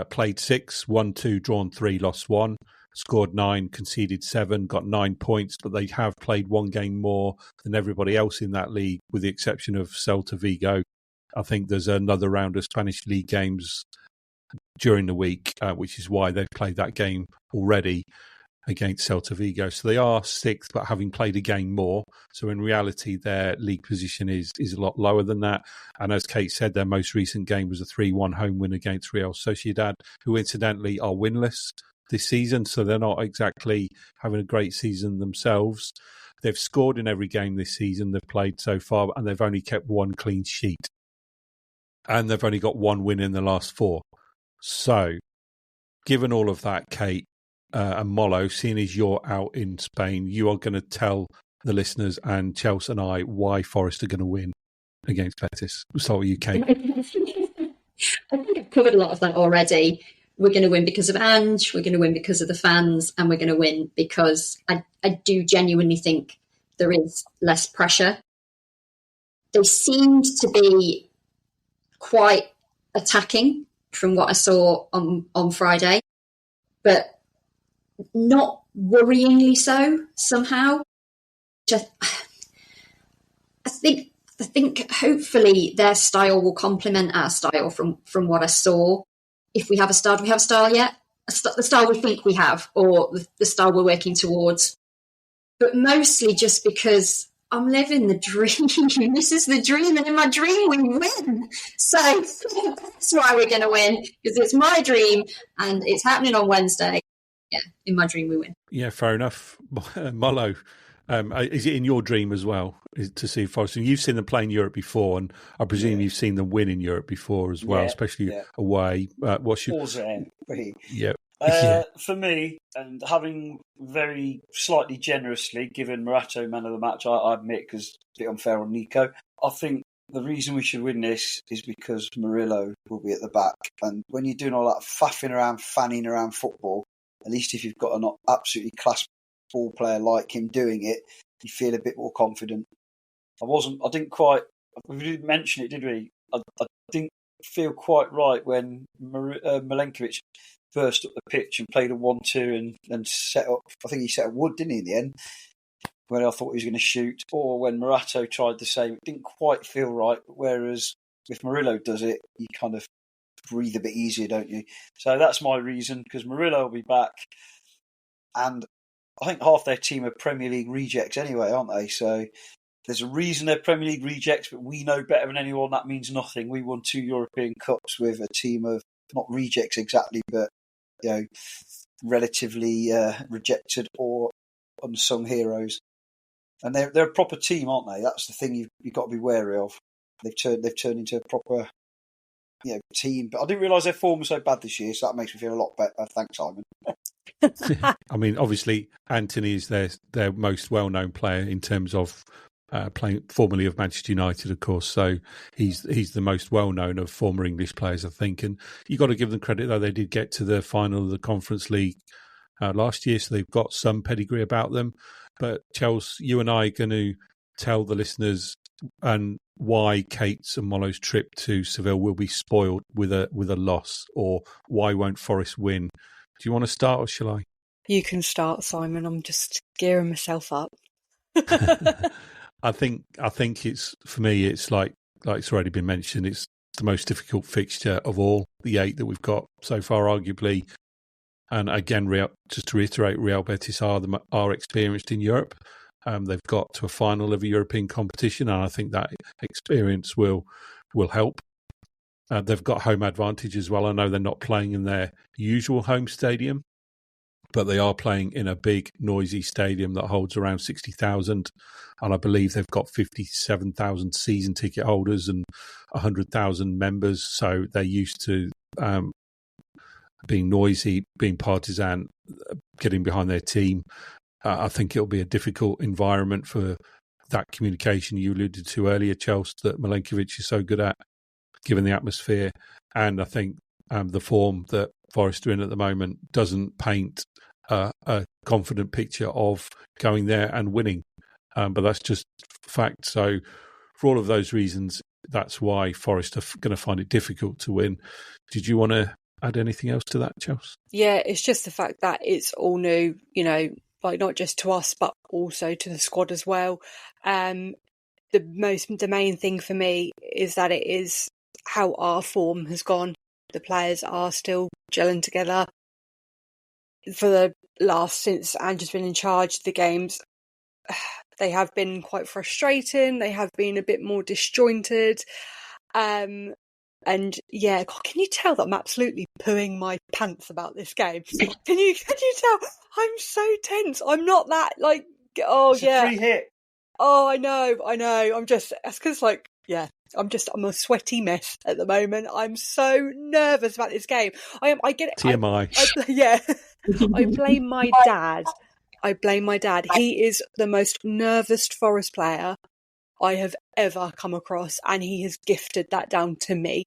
played 6, won 2, drawn 3, lost 1, scored 9, conceded 7, got 9 points. But they have played one game more than everybody else in that league, with the exception of Celta Vigo. I think there's another round of Spanish league games during the week, which is why they've played that game already against Celta Vigo. So they are 6th, but having played a game more. So in reality, their league position is a lot lower than that. And as Kate said, their most recent game was a 3-1 home win against Real Sociedad, who incidentally are winless this season. So they're not exactly having a great season themselves. They've scored in every game this season they've played so far, and they've only kept 1 clean sheet. And they've only got 1 win in the last 4. So, given all of that, Kate and Mollo, seeing as you're out in Spain, you are going to tell the listeners and Chelsea and I why Forest are going to win against Betis. We'll start with you, Kate. I think I've covered a lot of that already. We're going to win because of Ange, we're going to win because of the fans, and we're going to win because I do genuinely think there is less pressure. They seemed to be quite attacking from what I saw on Friday, but not worryingly so somehow. I think hopefully their style will complement our style from what I saw. If we have a style, do we have a style yet? The style we think we have, or the style we're working towards. But mostly just because I'm living the dream. This is the dream, and in my dream we win. So that's why we're going to win, because it's my dream and it's happening on Wednesday. Yeah, in my dream we win. Yeah, fair enough. Mollo, is it in your dream as well to see Forest? And you've seen them play in Europe before, and I presume you've seen them win in Europe before as well, especially away. What's your... For me, and having very slightly generously given Morato man of the match, I admit, because it's a bit unfair on Nico, I think the reason we should win this is because Murillo will be at the back. And when you're doing all that faffing around, fanning around football, at least if you've got an absolutely class ball player like him doing it, you feel a bit more confident. We didn't mention it, did we? I didn't feel quite right when Milenkovic burst up the pitch and played a 1-2 and set up, I think he set a wood, didn't he, in the end, when I thought he was going to shoot, or when Morato tried the same. It didn't quite feel right, whereas if Murillo does it, you kind of breathe a bit easier, don't you? So that's my reason, because Murillo will be back, and I think half their team are Premier League rejects anyway, aren't they? So there's a reason they're Premier League rejects, but we know better than anyone that means nothing. We won 2 European Cups with a team of, not rejects exactly, but relatively rejected or unsung heroes. And they're a proper team, aren't they? That's the thing you've got to be wary of. They've turned into a proper team. But I didn't realise their form was so bad this year, so that makes me feel a lot better. Thanks, Simon. I mean, obviously, Anthony is their most well-known player in terms of playing formerly of Manchester United, of course. So he's the most well-known of former English players, I think. And you've got to give them credit, though. They did get to the final of the Conference League last year, so they've got some pedigree about them. But Chelsea, you and I are going to tell the listeners and why Kate's and Mollo's trip to Seville will be spoiled with a loss, or why won't Forest win. Do you want to start, or shall I? You can start, Simon. I'm just gearing myself up. I think it's, for me, it's like it's already been mentioned, it's the most difficult fixture of all the 8 that we've got so far, arguably. And again, just to reiterate, Real Betis are experienced in Europe. They've got to a final of a European competition, and I think that experience will help. They've got home advantage as well. I know they're not playing in their usual home stadium, but they are playing in a big, noisy stadium that holds around 60,000. And I believe they've got 57,000 season ticket holders and 100,000 members. So they're used to being noisy, being partisan, getting behind their team. I think it'll be a difficult environment for that communication you alluded to earlier, Chelsea, that Milenkovic is so good at, given the atmosphere. And I think the form that Forest are in at the moment doesn't paint a confident picture of going there and winning. But that's just fact. So for all of those reasons, that's why Forest are going to find it difficult to win. Did you want to add anything else to that, Chelsea? Yeah, it's just the fact that it's all new, like not just to us, but also to the squad as well. The main thing for me is that it is how our form has gone. The players are still gelling together. For since Ange's been in charge, the games, they have been quite frustrating. They have been a bit more disjointed. And yeah, God, can you tell that I'm absolutely pooing my pants about this game? Can you tell? I'm so tense. I'm not that It's a free hit. Oh, I know. It's because I'm a sweaty mess at the moment. I'm so nervous about this game. I get it. TMI. I blame my dad. He is the most nervous Forest player I have ever come across, and he has gifted that down to me.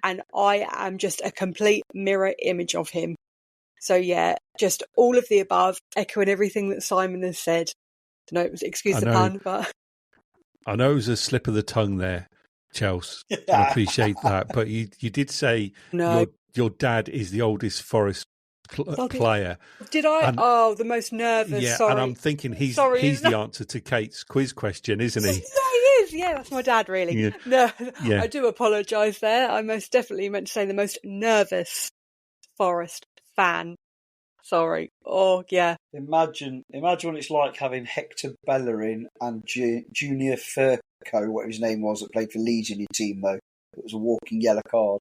And I am just a complete mirror image of him. So yeah, just all of the above, echoing everything that Simon has said. No, excuse the pun, but I know it was a slip of the tongue there, Chelsea. I appreciate that. But you did say your dad is the oldest Forest player. Did I? The most nervous. Yeah, sorry. And I'm thinking he's the answer to Kate's quiz question, isn't he? Yeah, he is. Yeah, that's my dad, really. Yeah. No, yeah. I do apologise there. I most definitely meant to say the most nervous Forest fan. Sorry. Oh, yeah. Imagine what it's like having Hector Bellerin and Junior Furco, whatever his name was, that played for Leeds in your team, though. It was a walking yellow card.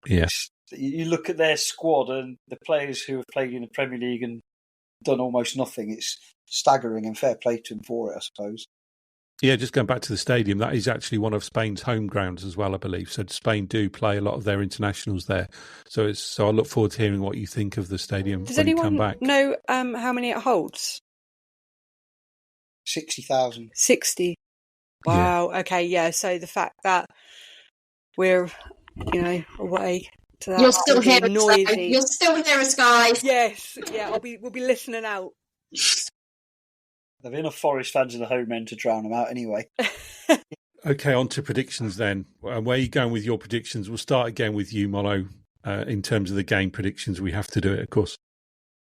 Yeah. You look at their squad and the players who have played in the Premier League and done almost nothing. It's staggering, and fair play to them for it, I suppose. Yeah, just going back to the stadium, that is actually one of Spain's home grounds as well, I believe. So Spain do play a lot of their internationals there. So I look forward to hearing what you think of the stadium Does when you anyone come back. know how many it holds? 60,000. 60. Wow. Yeah. Okay. Yeah. So the fact that we're, away to that, you'll still hear noisy. us. You'll still hear us, guys. Yes. Yeah. We'll be listening out. There'll be enough Forest fans in the home end to drown them out anyway. Okay, on to predictions then. Where are you going with your predictions? We'll start again with you, Molo. In terms of the game predictions, we have to do it, of course.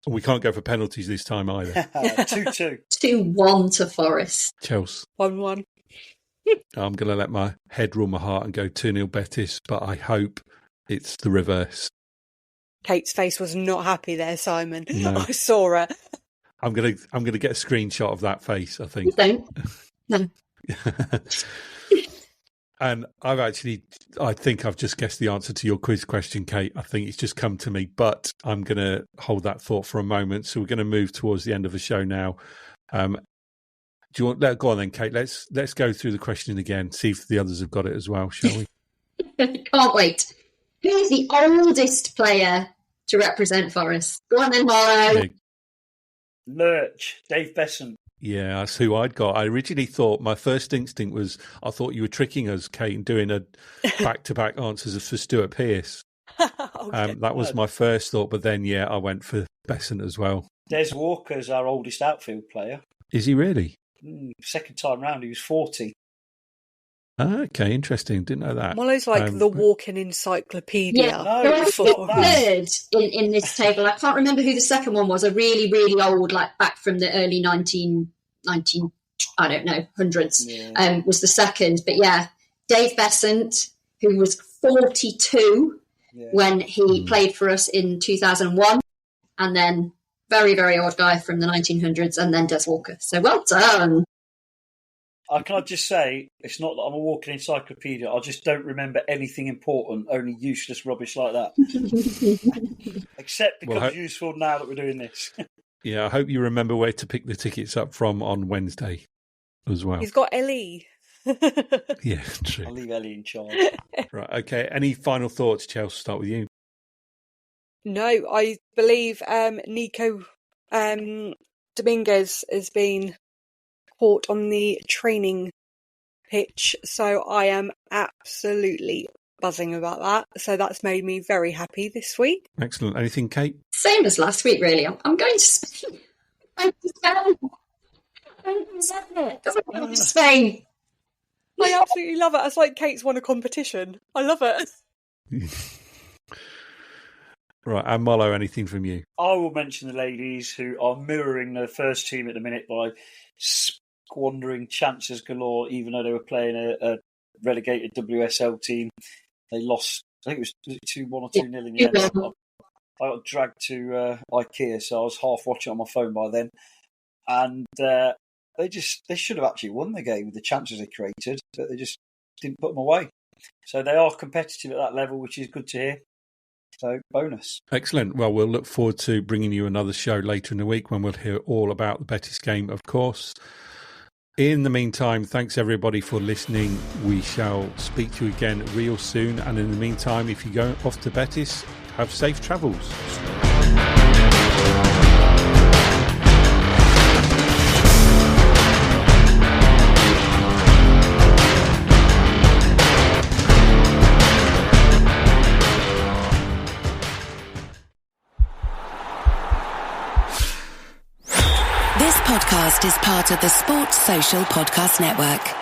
We can't go for penalties this time either. 2-2. 2-1 to Forest. Chelsea. 1-1. I'm going to let my head rule my heart and go 2-0 Betis, but I hope it's the reverse. Kate's face was not happy there, Simon. No. I saw it. I'm gonna get a screenshot of that face, I think. Don't. No. And I think I've just guessed the answer to your quiz question, Kate. I think it's just come to me, but I'm going to hold that thought for a moment. So we're going to move towards the end of the show now. Do you want? Go on then, Kate. Let's go through the question again. See if the others have got it as well, shall we? Can't wait. Who is the oldest player to represent Forest? Go on then, Molo. Lurch, Dave Besson. Yeah, that's who I'd got. I originally thought, my first instinct was, I thought you were tricking us, Kate, and doing a back-to-back answers for Stuart Pearce. That was my first thought, but then, I went for Besson as well. Des Walker's our oldest outfield player. Is he really? Second time round, he was 40. Okay, interesting. Didn't know that. Molo's like the walking encyclopedia. Yeah, there are third in this table. I can't remember who the second one was. A really, really old, like back from the early 19 I don't know, hundreds. Yeah. Was the second. But yeah, Dave Besant, who was 42 when he played for us in 2001, and then very, very old guy from the 1900s, and then Des Walker. So well done. Can I just say, it's not that I'm a walking encyclopedia. I just don't remember anything important, only useless rubbish like that. Except becomes useful now that we're doing this. Yeah, I hope you remember where to pick the tickets up from on Wednesday as well. He's got Ellie. Yeah, true. I'll leave Ellie in charge. Right, okay. Any final thoughts, Chelsea? Start with you. No, I believe Nico Dominguez has been caught on the training pitch, so I am absolutely buzzing about that. So that's made me very happy this week. Excellent. Anything, Kate? Same as last week, really. I'm going to Spain. I'm going to Spain. I absolutely love it. It's like Kate's won a competition. I love it. Right, and Mollo, anything from you? I will mention the ladies who are mirroring their first team at the minute by squandering chances galore, even though they were playing a relegated WSL team. They lost, I think it was 2-1 or 2-0 in the end. I got dragged to IKEA, so I was half watching on my phone by then. And they should have actually won the game with the chances they created, but they just didn't put them away. So they are competitive at that level, which is good to hear. So, bonus. Excellent. Well, we'll look forward to bringing you another show later in the week when we'll hear all about the Betis game, of course. In the meantime, thanks everybody for listening. We shall speak to you again real soon. And in the meantime, if you go off to Betis, have safe travels. This podcast is part of the Sports Social Podcast Network.